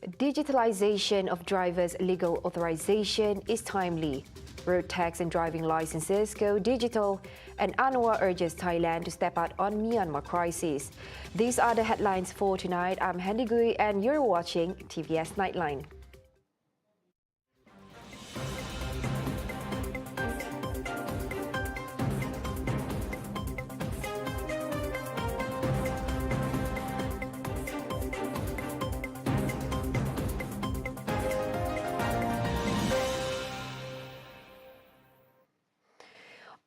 Digitalization of drivers' legal authorization is timely. Road tax and driving licenses go digital, and ANWAR urges Thailand to step out on Myanmar crisis. These are the headlines for tonight. I'm Handy Gui and you're watching TVS Nightline.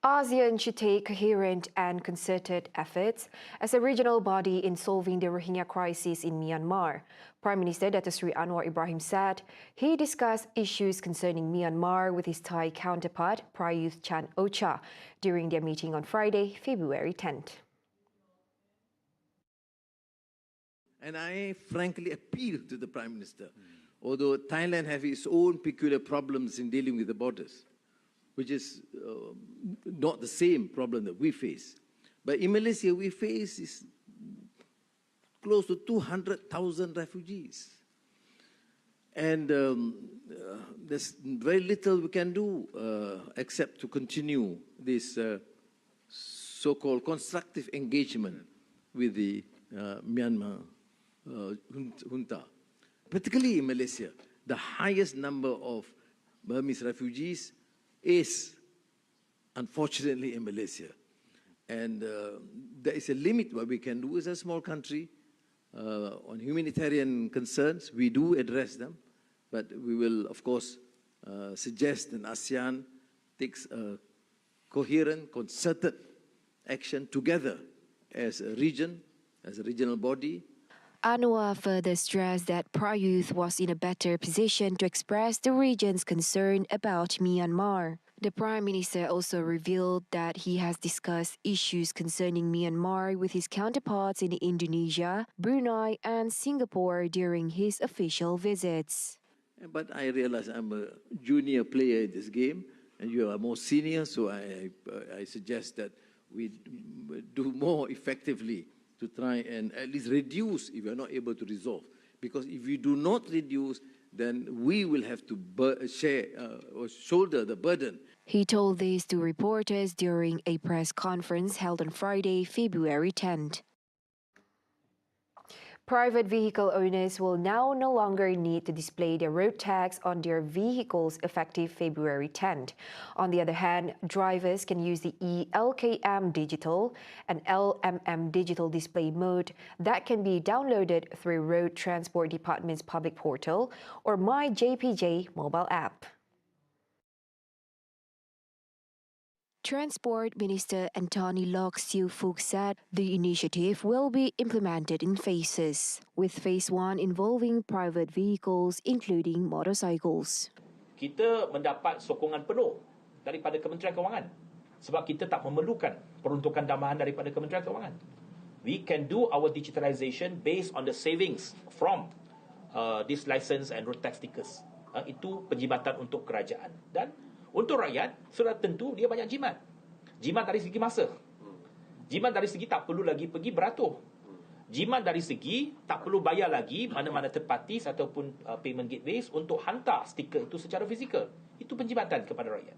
ASEAN should take coherent and concerted efforts as a regional body in solving the Rohingya crisis in Myanmar. Prime Minister Datuk Sri Anwar Ibrahim said he discussed issues concerning Myanmar with his Thai counterpart Prayuth Chan-o-cha during their meeting on Friday, February 10th. And I frankly appeal to the Prime Minister, although Thailand has its own peculiar problems in dealing with the borders, which is not the same problem that we face. But in Malaysia, we face is close to 200,000 refugees. And there's very little we can do except to continue this so-called constructive engagement with the Myanmar junta. Particularly in Malaysia, the highest number of Burmese refugees is, unfortunately, in Malaysia. And there is a limit what we can do as a small country. On humanitarian concerns, we do address them, but we will, of course, suggest that ASEAN takes a coherent, concerted action together as a region, as a regional body. Anwar further stressed that Prayuth was in a better position to express the region's concern about Myanmar. The Prime Minister also revealed that he has discussed issues concerning Myanmar with his counterparts in Indonesia, Brunei and Singapore during his official visits. But I realize I'm a junior player in this game and you are more senior, so I suggest that we do more effectively to try and at least reduce if we are not able to resolve. Because if we do not reduce, then we will have to share or shoulder the burden. He told this to reporters during a press conference held on Friday, February 10th. Private vehicle owners will now no longer need to display their road tax on their vehicles effective February 10th. On the other hand, drivers can use the eLKM Digital and LMM Digital display mode that can be downloaded through Road Transport Department's public portal or MyJPJ mobile app. Transport Minister Anthony Lok Siu Phuc said the initiative will be implemented in phases, with phase 1 involving private vehicles including motorcycles. Kita mendapat sokongan penuh daripada Kementerian Kewangan sebab kita tak memerlukan peruntukan tambahan daripada Kementerian Kewangan. We can do our digitalization based on the savings from this license and road tax stickers. Itu penjimatan untuk kerajaan. Dan untuk rakyat, sudah tentu dia banyak jimat. Jimat dari segi masa. Jimat dari segi tak perlu lagi pergi beratur. Jimat dari segi tak perlu bayar lagi mana-mana third parties ataupun payment gateways untuk hantar stiker itu secara fizikal. Itu penjimatan kepada rakyat.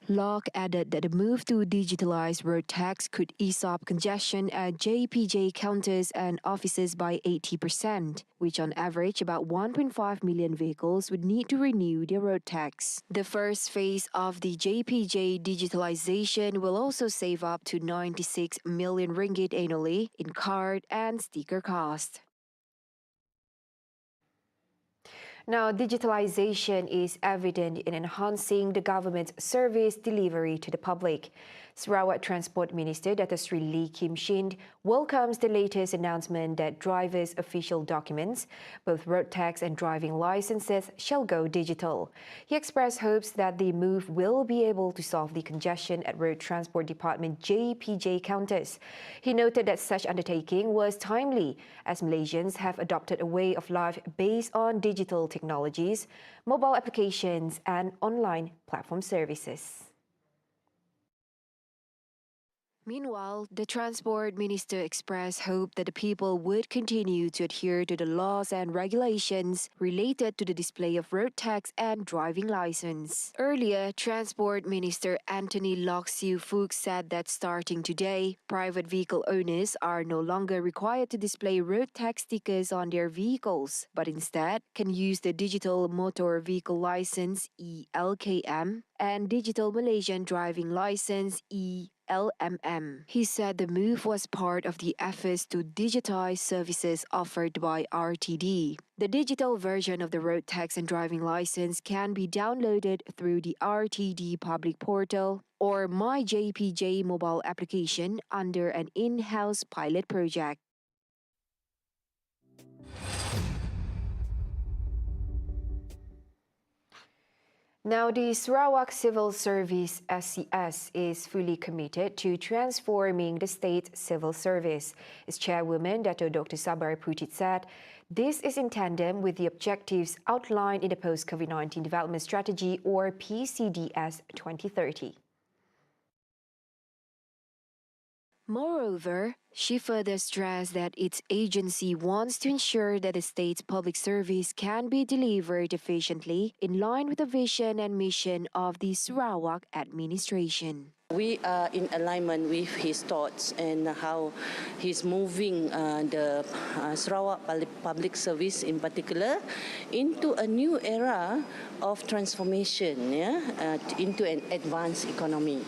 Lok added that the move to digitalize road tax could ease up congestion at JPJ counters and offices by 80%, which on average about 1.5 million vehicles would need to renew their road tax. The first phase of the JPJ digitalization will also save up to 96 million ringgit annually in card and sticker cost. Now, digitalization is evident in enhancing the government's service delivery to the public. Sarawak Transport Minister Datuk Sri Lee Kim Shin welcomes the latest announcement that drivers' official documents, both road tax and driving licenses, shall go digital. He expressed hopes that the move will be able to solve the congestion at Road Transport Department JPJ counters. He noted that such undertaking was timely, as Malaysians have adopted a way of life based on digital technologies, mobile applications and online platform services. Meanwhile, the Transport Minister expressed hope that the people would continue to adhere to the laws and regulations related to the display of road tax and driving license. Earlier, Transport Minister Anthony Loke Siu Fook said that starting today, private vehicle owners are no longer required to display road tax stickers on their vehicles, but instead can use the Digital Motor Vehicle License (ELKM) and Digital Malaysian Driving License (LMM). He said the move was part of the efforts to digitize services offered by RTD. The digital version of the road tax and driving license can be downloaded through the RTD public portal or MyJPJ mobile application under an in-house pilot project. Now, the Sarawak Civil Service SCS is fully committed to transforming the state civil service. Its chairwoman, Dato Dr. Sabari Putit, said this is in tandem with the objectives outlined in the Post-COVID-19 Development Strategy, or PCDS 2030. Moreover, she further stressed that its agency wants to ensure that the state's public service can be delivered efficiently in line with the vision and mission of the Sarawak administration. We are in alignment with his thoughts and how he's moving the Sarawak public service in particular into a new era of transformation, into an advanced economy.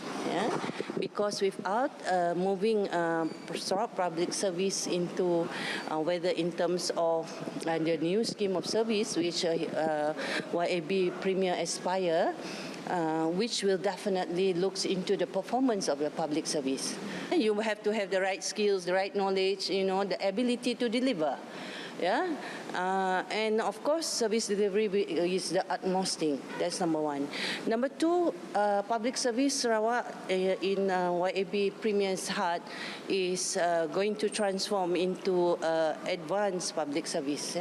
Because without moving Sarawak public service into whether in terms of the new scheme of service which YAB Premier Aspire, which will definitely look into the performance of the public service. You have to have the right skills, the right knowledge, the ability to deliver. And of course, service delivery is the utmost thing. That's number one. Number two, public service Sarawak in YAB Premier's heart is going to transform into advanced public service.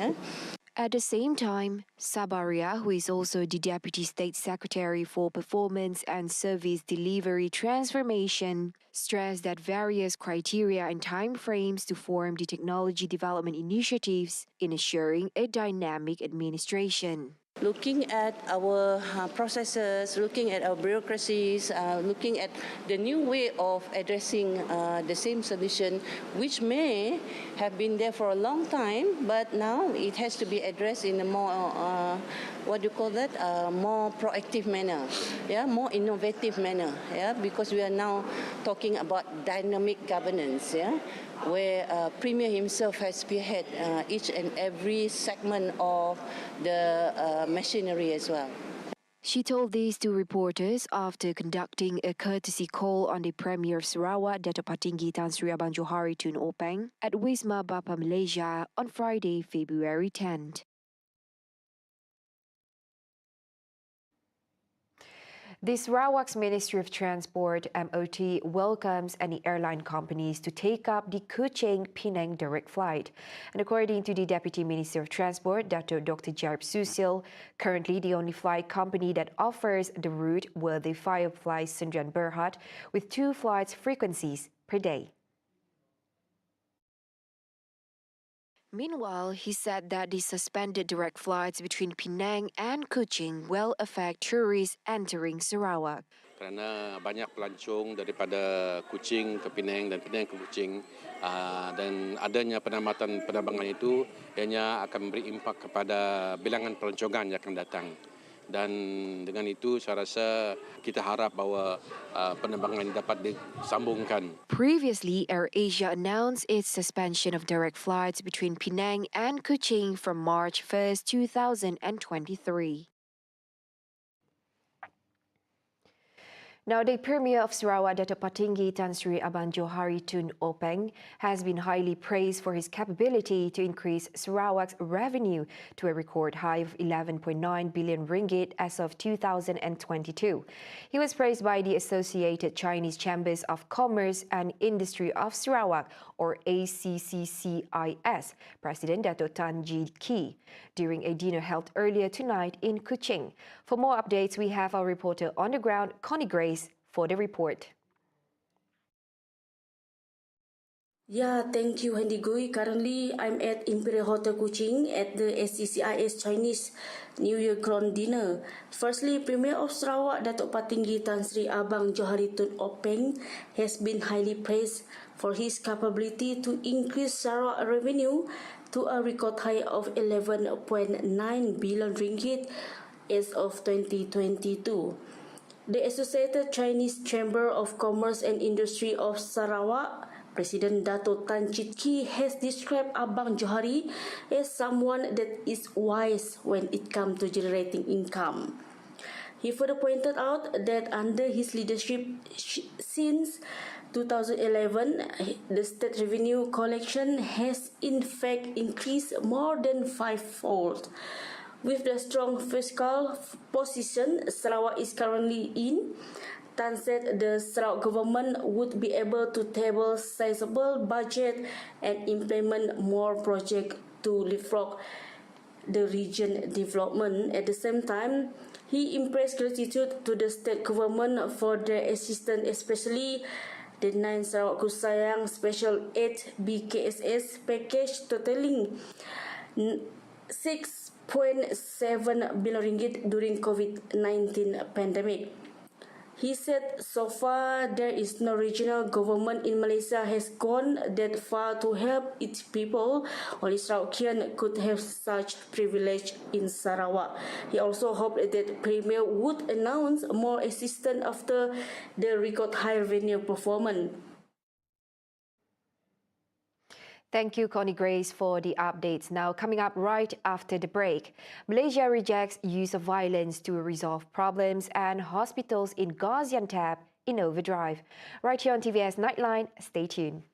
At the same time, Sabaria, who is also the Deputy State Secretary for Performance and Service Delivery Transformation, stressed that various criteria and timeframes to form the technology development initiatives in assuring a dynamic administration. Looking at our processes, looking at our bureaucracies, looking at the new way of addressing the same solution, which may have been there for a long time, but now it has to be addressed in a more, more proactive manner, more innovative manner, because we are now talking about dynamic governance, where Premier himself has spearhead each and every segment of the machinery as well. She told this to reporters after conducting a courtesy call on the Premier of Sarawak, Dato' Patinggi Tan Sri Abang Johari Tun Openg, at Wisma Bapa Malaysia on Friday, February 10th. The Sarawak's Ministry of Transport, MOT, welcomes any airline companies to take up the Kuching-Penang direct flight. And according to the Deputy Minister of Transport, Dr. Jarib Susil, currently the only flight company that offers the route were the Firefly Sdn Bhd, with 2 flights frequencies per day. Meanwhile, he said that the suspended direct flights between Penang and Kuching will affect tourists entering Sarawak. Kerana banyak pelancong daripada Kuching ke Penang dan Penang ke Kuching, dan adanya penambatan penerbangan itu ianya akan memberi impak kepada bilangan pelancongan yang akan datang. Dan dengan itu saya rasa kita harap bahawa penerbangan dapat disambungkan. Previously, AirAsia announced its suspension of direct flights between Penang and Kuching from March 1st, 2023. Now, the Premier of Sarawak, Dato' Patinggi Tan Sri Abang Johari Tun Openg, has been highly praised for his capability to increase Sarawak's revenue to a record high of 11.9 billion ringgit as of 2022. He was praised by the Associated Chinese Chambers of Commerce and Industry of Sarawak, or ACCCIS, President Dato' Tan Ji Ki, during a dinner held earlier tonight in Kuching. For more updates, we have our reporter on the ground, Connie Grace, for the report. Yeah, thank you, Hendy Gui. Currently, I'm at Imperial Hotel Kuching at the SCCIS Chinese New Year Grand Dinner. Firstly, Premier of Sarawak, Datuk Patinggi Tan Sri Abang Johari Tun Openg, has been highly praised for his capability to increase Sarawak revenue to a record high of 11.9 billion ringgit as of 2022. The Associated Chinese Chamber of Commerce and Industry of Sarawak, President Dato Tan Chit Ki, has described Abang Johari as someone that is wise when it comes to generating income. He further pointed out that under his leadership since 2011, the state revenue collection has in fact increased more than fivefold. With the strong fiscal position Sarawak is currently in, Tan said the Sarawak government would be able to table sizable budget and implement more projects to leapfrog the region development. At the same time, he expressed gratitude to the state government for their assistance, especially the 9 Sarawak Kusayang Special 8 BKSS package totaling 6.7 billion ringgit during COVID-19 pandemic. He said so far there is no regional government in Malaysia has gone that far to help its people. Only Sarawakian could have such privilege in Sarawak. He also hoped that Premier would announce more assistance after the record high revenue performance. Thank you, Connie Grace, for the updates. Now, coming up right after the break, Malaysia rejects use of violence to resolve problems and hospitals in Gaziantep in overdrive. Right here on TVS Nightline, stay tuned.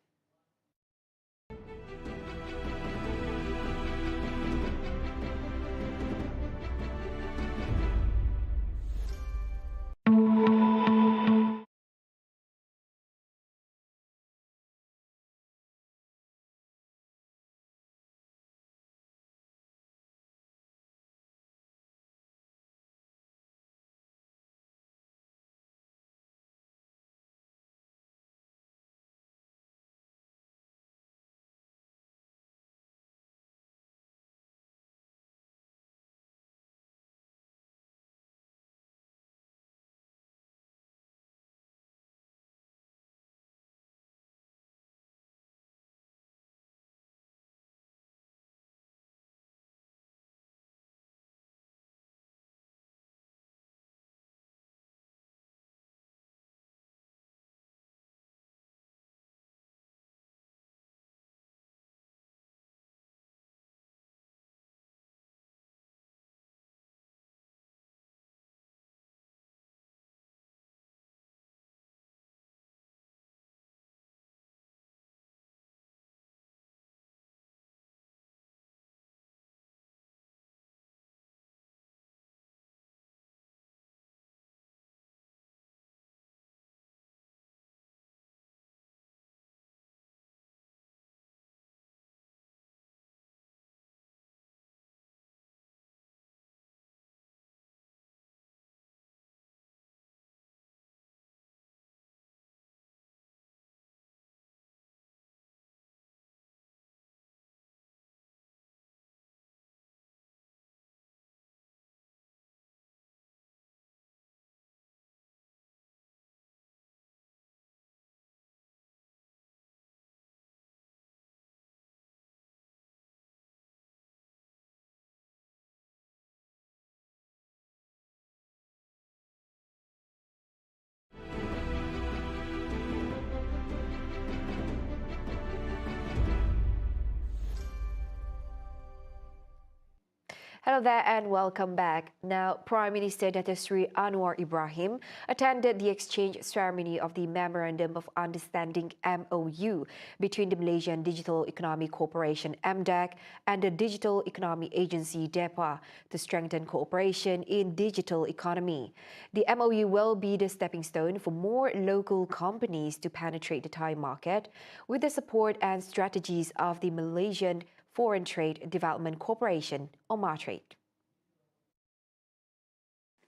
Hello there and welcome back. Now, Prime Minister Dato Sri Anwar Ibrahim attended the exchange ceremony of the Memorandum of Understanding MOU between the Malaysian Digital Economy Corporation MDEC and the Digital Economy Agency DEPA to strengthen cooperation in digital economy. The MOU will be the stepping stone for more local companies to penetrate the Thai market with the support and strategies of the Malaysian Foreign Trade Development Corporation, or MYANMAR.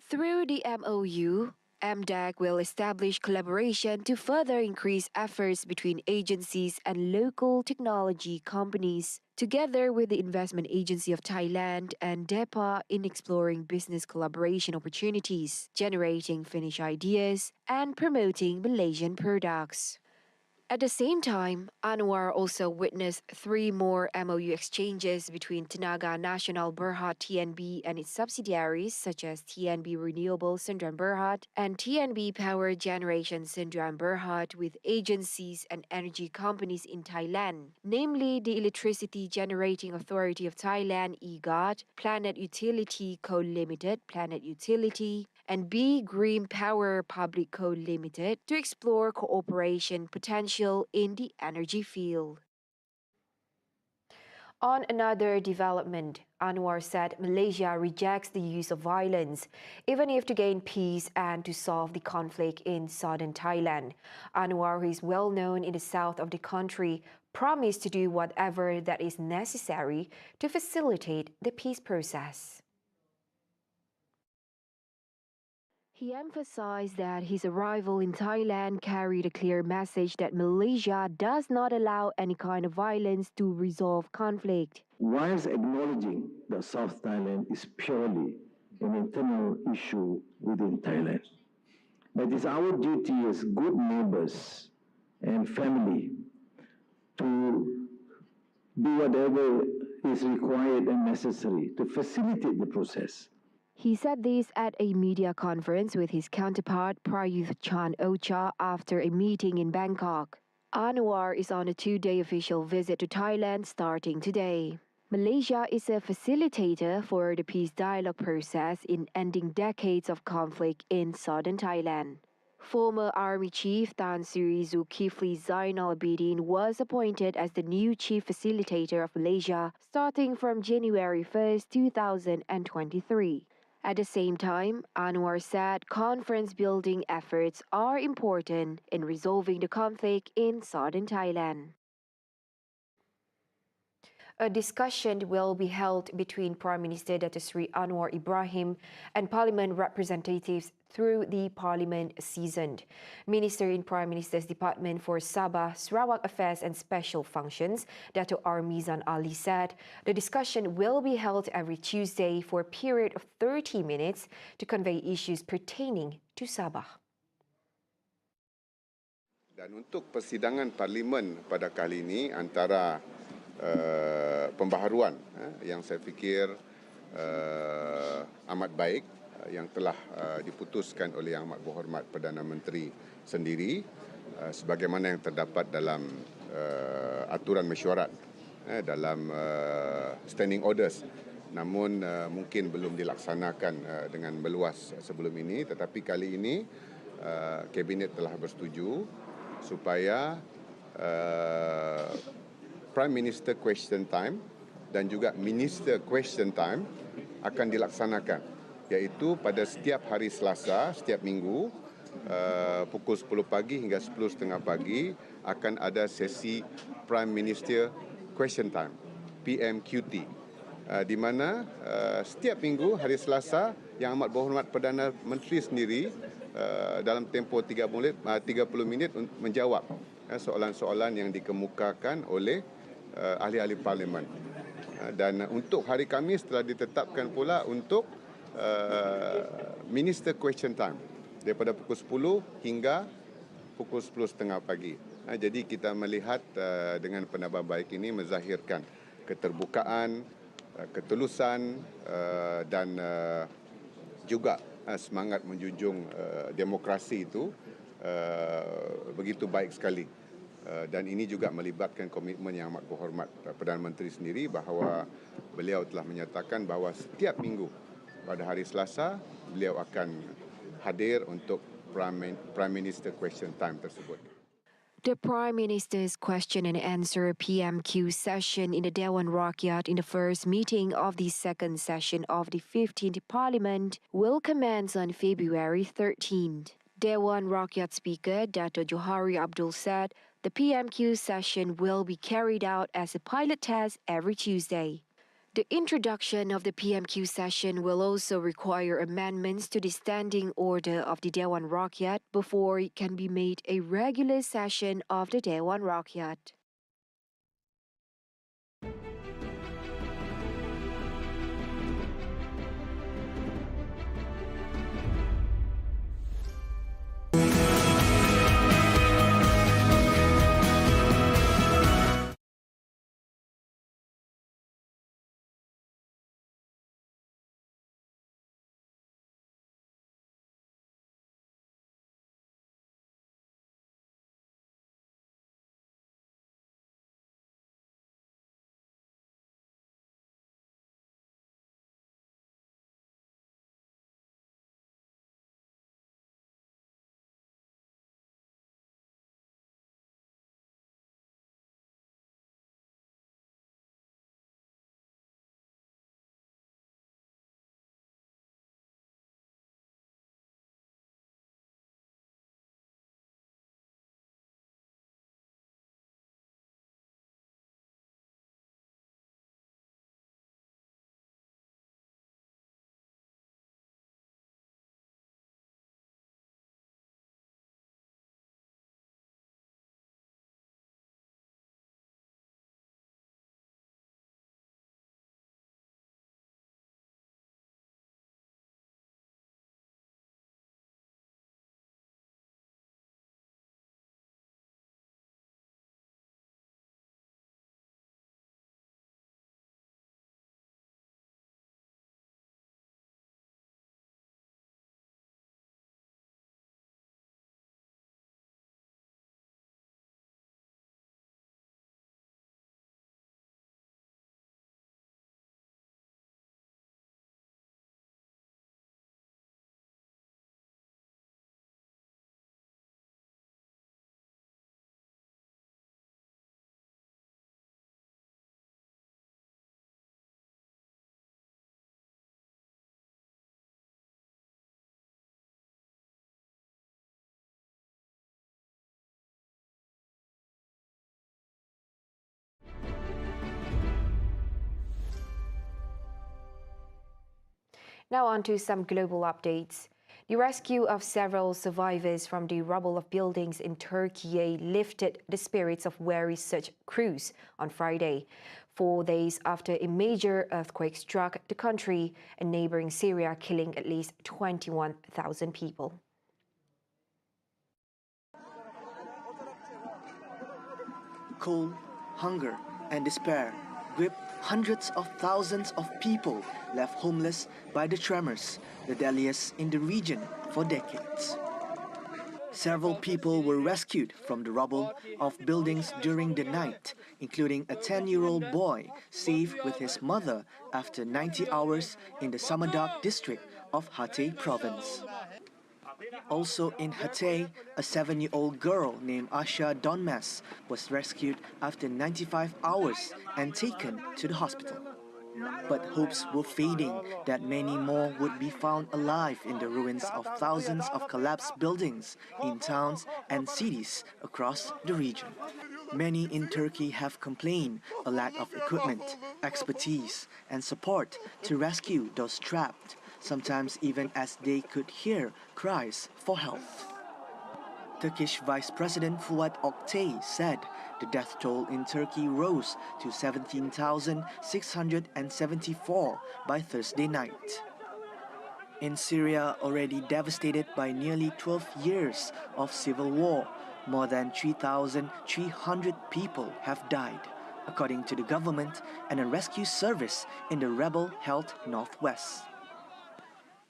Through the MOU, MDAC will establish collaboration to further increase efforts between agencies and local technology companies, together with the Investment Agency of Thailand and DEPA in exploring business collaboration opportunities, generating Finnish ideas, and promoting Malaysian products. At the same time, ANWAR also witnessed 3 more MOU exchanges between Tenaga Nasional Berhad TNB and its subsidiaries such as TNB Renewable Sdn Berhad and TNB Power Generation Sdn Berhad with agencies and energy companies in Thailand, namely the Electricity Generating Authority of Thailand EGAT, Planet Utility Co Limited, Planet Utility, and B Green Power Public Co Limited to explore cooperation potential in the energy field. On another development, Anwar said Malaysia rejects the use of violence, even if to gain peace and to solve the conflict in southern Thailand. Anwar, who is well known in the south of the country, promised to do whatever that is necessary to facilitate the peace process. He emphasized that his arrival in Thailand carried a clear message that Malaysia does not allow any kind of violence to resolve conflict. Whilst acknowledging that South Thailand is purely an internal issue within Thailand, but it is our duty as good neighbors and family to do whatever is required and necessary to facilitate the process. He said this at a media conference with his counterpart Prayuth Chan-o-cha after a meeting in Bangkok. Anwar is on a 2-day official visit to Thailand starting today. Malaysia is a facilitator for the peace dialogue process in ending decades of conflict in southern Thailand. Former Army Chief Tan Sri Zulkifli Zainal Abidin was appointed as the new Chief Facilitator of Malaysia starting from January 1, 2023. At the same time, Anwar said conference-building efforts are important in resolving the conflict in southern Thailand. A discussion will be held between Prime Minister Dato Sri Anwar Ibrahim and Parliament representatives through the Parliament season. Minister in Prime Minister's Department for Sabah, Sarawak Affairs and Special Functions, Dato R. Mizan Ali said the discussion will be held every Tuesday for a period of 30 minutes to convey issues pertaining to Sabah. Dan untuk persidangan Parlimen pada kali ini antara pembaharuan yang saya fikir amat baik yang telah diputuskan oleh Yang Amat Berhormat Perdana Menteri sendiri sebagaimana yang terdapat dalam aturan mesyuarat dalam standing orders, namun mungkin belum dilaksanakan dengan meluas sebelum ini, tetapi kali ini Kabinet telah bersetuju supaya Prime Minister Question Time dan juga Minister Question Time akan dilaksanakan, iaitu pada setiap hari Selasa, setiap minggu, pukul 10 pagi hingga 10.30 pagi akan ada sesi Prime Minister Question Time, PMQT, di mana setiap minggu hari Selasa Yang Amat Berhormat Perdana Menteri sendiri dalam tempoh 30 minit menjawab soalan-soalan yang dikemukakan oleh ahli-ahli parlimen. Dan untuk hari Khamis telah ditetapkan pula untuk Minister Question Time daripada pukul 10 hingga pukul 10.30 pagi. Jadi kita melihat dengan penambah baik ini menzahirkan keterbukaan, ketulusan dan juga semangat menjunjung demokrasi itu begitu baik sekali. Dan ini juga melibatkan komitmen Yang Amat Berhormat Perdana Menteri sendiri bahawa beliau telah menyatakan bahawa setiap minggu pada hari Selasa beliau akan hadir untuk Prime Minister Question Time tersebut. The Prime Minister's Question and Answer PMQ session in the Dewan Rakyat in the first meeting of the second session of the 15th Parliament will commence on February 13th. Dewan Rakyat Speaker Dato Johari Abdul said the PMQ session will be carried out as a pilot test every Tuesday. The introduction of the PMQ session will also require amendments to the standing order of the Dewan Rakyat before it can be made a regular session of the Dewan Rakyat. Now on to some global updates. The rescue of several survivors from the rubble of buildings in Turkey lifted the spirits of weary search crews on Friday, 4 days after a major earthquake struck the country and neighboring Syria, killing at least 21,000 people. Cold, hunger, and despair gripped hundreds of thousands of people left homeless by the tremors, the deadliest in the region for decades. Several people were rescued from the rubble of buildings during the night, including a 10-year-old boy saved with his mother after 90 hours in the Samadak district of Hatay province. Also in Hatay, a 7-year-old girl named Asha Donmas was rescued after 95 hours and taken to the hospital. But hopes were fading that many more would be found alive in the ruins of thousands of collapsed buildings in towns and cities across the region. Many in Turkey have complained a lack of equipment, expertise, and support to rescue those trapped, sometimes even as they could hear cries for help. Turkish Vice President Fuat Oktay said the death toll in Turkey rose to 17,674 by Thursday night. In Syria, already devastated by nearly 12 years of civil war, more than 3,300 people have died, according to the government and a rescue service in the rebel-held northwest.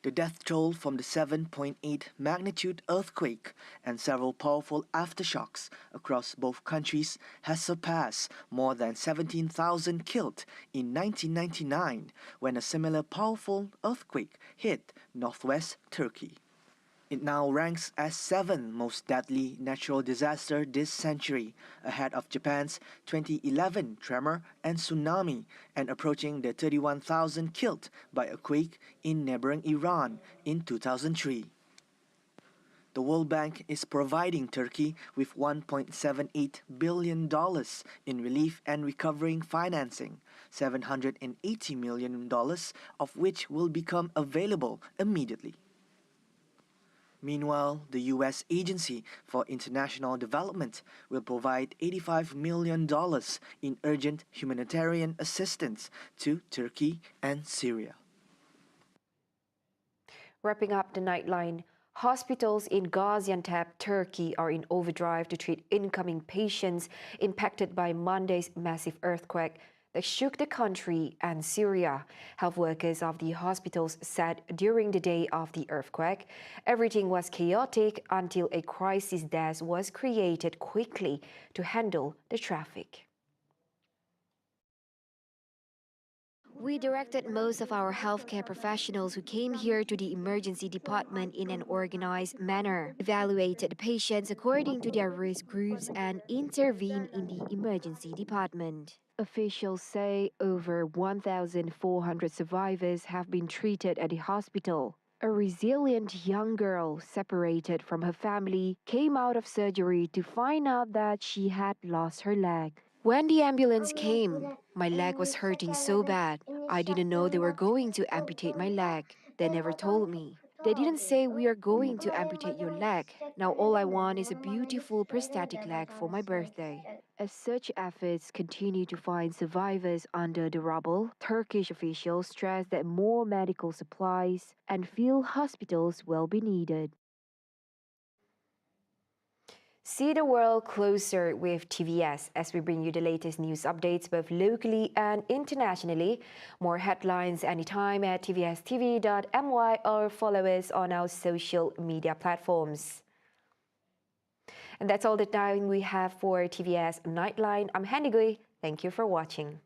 The death toll from the 7.8 magnitude earthquake and several powerful aftershocks across both countries has surpassed more than 17,000 killed in 1999 when a similar powerful earthquake hit northwest Turkey. It now ranks as 7th most deadly natural disaster this century, ahead of Japan's 2011 tremor and tsunami, and approaching the 31,000 killed by a quake in neighboring Iran in 2003. The World Bank is providing Turkey with $1.78 billion in relief and recovering financing, $780 million of which will become available immediately. Meanwhile, the U.S. Agency for International Development will provide $85 million in urgent humanitarian assistance to Turkey and Syria. Wrapping up the Nightline, hospitals in Gaziantep, Turkey are in overdrive to treat incoming patients impacted by Monday's massive earthquake that shook the country and Syria. Health workers of the hospitals said during the day of the earthquake, everything was chaotic until a crisis desk was created quickly to handle the traffic. We directed most of our healthcare professionals who came here to the emergency department in an organized manner, evaluated the patients according to their risk groups, and intervened in the emergency department. Officials say over 1,400 survivors have been treated at the hospital. A resilient young girl, separated from her family, came out of surgery to find out that she had lost her leg. When the ambulance came, my leg was hurting so bad. I didn't know they were going to amputate my leg. They never told me. They didn't say we are going to amputate your leg. Now all I want is a beautiful prosthetic leg for my birthday. As such efforts continue to find survivors under the rubble, Turkish officials stress that more medical supplies and field hospitals will be needed. See the world closer with TVS as we bring you the latest news updates both locally and internationally. More headlines anytime at tvstv.my or follow us on our social media platforms. And that's all the time we have for TVS Nightline. I'm Handy Gui. Thank you for watching.